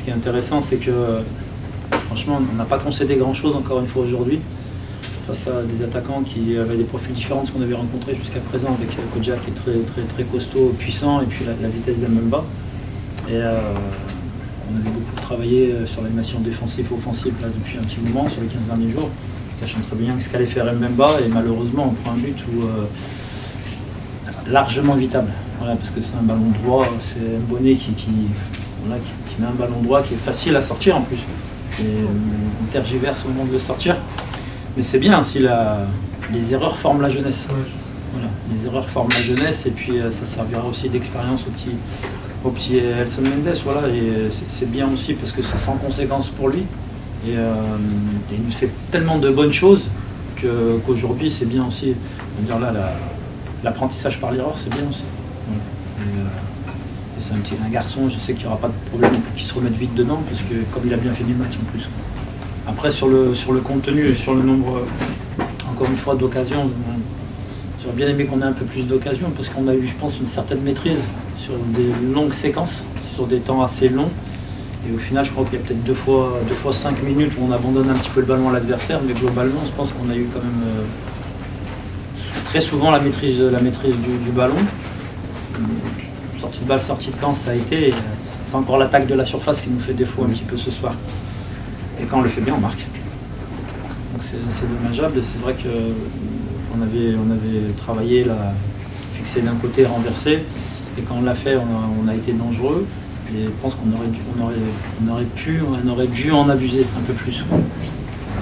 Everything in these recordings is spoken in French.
qui est intéressant, c'est que franchement, on n'a pas concédé grand-chose encore une fois aujourd'hui, face à des attaquants qui avaient des profils différents de ce qu'on avait rencontré jusqu'à présent, avec Kodja qui est très costaud, puissant, et puis la vitesse d'Mbemba. Et on avait beaucoup travaillé sur l'animation défensive et offensive là, depuis un petit moment, sur les 15 derniers jours, sachant très bien ce qu'allait faire Mbemba, et malheureusement on prend un but largement évitable. Voilà, parce que c'est un ballon droit, c'est Mbonné qui met un ballon droit qui est facile à sortir en plus. Et on tergiverse au moment de le sortir. Mais c'est bien aussi, les erreurs forment la jeunesse. Voilà, les erreurs forment la jeunesse et puis ça servira aussi d'expérience au petit Elson Mendes. Voilà, et c'est bien aussi parce que c'est sans conséquence pour lui. Et il nous fait tellement de bonnes choses qu'aujourd'hui c'est bien aussi. On va dire là, l'apprentissage par l'erreur, c'est bien aussi. Voilà. Et c'est un garçon, je sais qu'il n'y aura pas de problème qu'il se remette vite dedans, parce que comme il a bien fini le match en plus. Après sur le contenu et sur le nombre, encore une fois, d'occasions, j'aurais bien aimé qu'on ait un peu plus d'occasions, parce qu'on a eu, je pense, une certaine maîtrise sur des longues séquences, sur des temps assez longs. Et au final, je crois qu'il y a peut-être deux fois 5 minutes où on abandonne un petit peu le ballon à l'adversaire, mais globalement, je pense qu'on a eu quand même très souvent la maîtrise du ballon. Sortie de balle, sortie de camp, ça a été. C'est encore l'attaque de la surface qui nous fait défaut un petit peu ce soir. Et quand on le fait bien, on marque. Donc c'est dommageable. Et c'est vrai qu'on avait travaillé, fixé d'un côté, renversé. Et quand on l'a fait, on a été dangereux. Et je pense qu'on aurait dû en abuser un peu plus.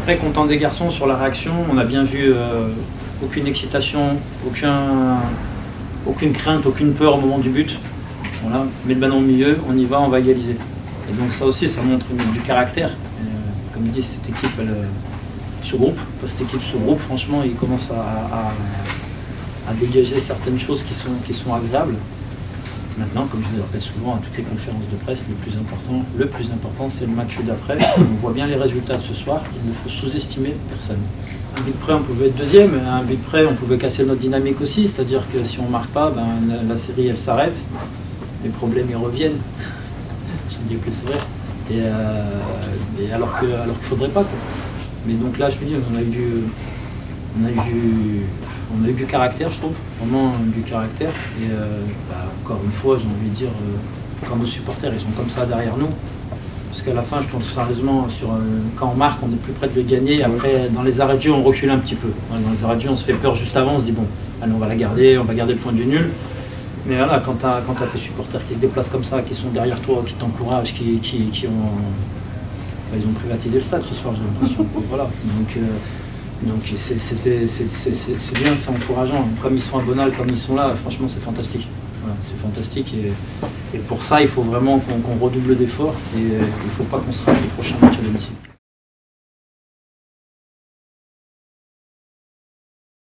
Après, content des garçons sur la réaction, on a bien vu aucune excitation, aucune crainte, aucune peur au moment du but. Voilà, on met le ballon au milieu, on y va, on va égaliser. Et donc ça aussi, ça montre du caractère. Et, comme je dis, cette équipe, ce groupe, franchement, il commence à dégager certaines choses qui sont agréables. Maintenant, comme je le répète souvent à toutes les conférences de presse, le plus important, c'est le match d'après. On voit bien les résultats de ce soir, il ne faut sous-estimer personne. Un but près, on pouvait être deuxième, un but près, on pouvait casser notre dynamique aussi, c'est-à-dire que si on ne marque pas, la série, elle s'arrête, les problèmes, ils reviennent. Je dis que c'est vrai. Et alors qu'il ne faudrait pas, quoi. Mais donc là, je me dis, on a eu du caractère, je trouve, vraiment du caractère. Et encore une fois, j'ai envie de dire, quand nos supporters, ils sont comme ça derrière nous, parce qu'à la fin, je pense sérieusement, quand on marque, on est plus près de le gagner. Après, dans les arrêts de jeu, on recule un petit peu. Dans les arrêts de jeu, on se fait peur juste avant, on se dit, bon, allez, on va garder le point du nul. Mais voilà, quand tu as tes supporters qui se déplacent comme ça, qui sont derrière toi, qui t'encouragent, ils ont privatisé le stade ce soir, j'ai l'impression. Voilà. Donc c'est bien, c'est encourageant. Comme ils sont à Bonal, comme ils sont là, franchement c'est fantastique. Voilà, c'est fantastique et pour ça il faut vraiment qu'on redouble d'efforts et il ne faut pas qu'on se rate les prochains matchs à domicile.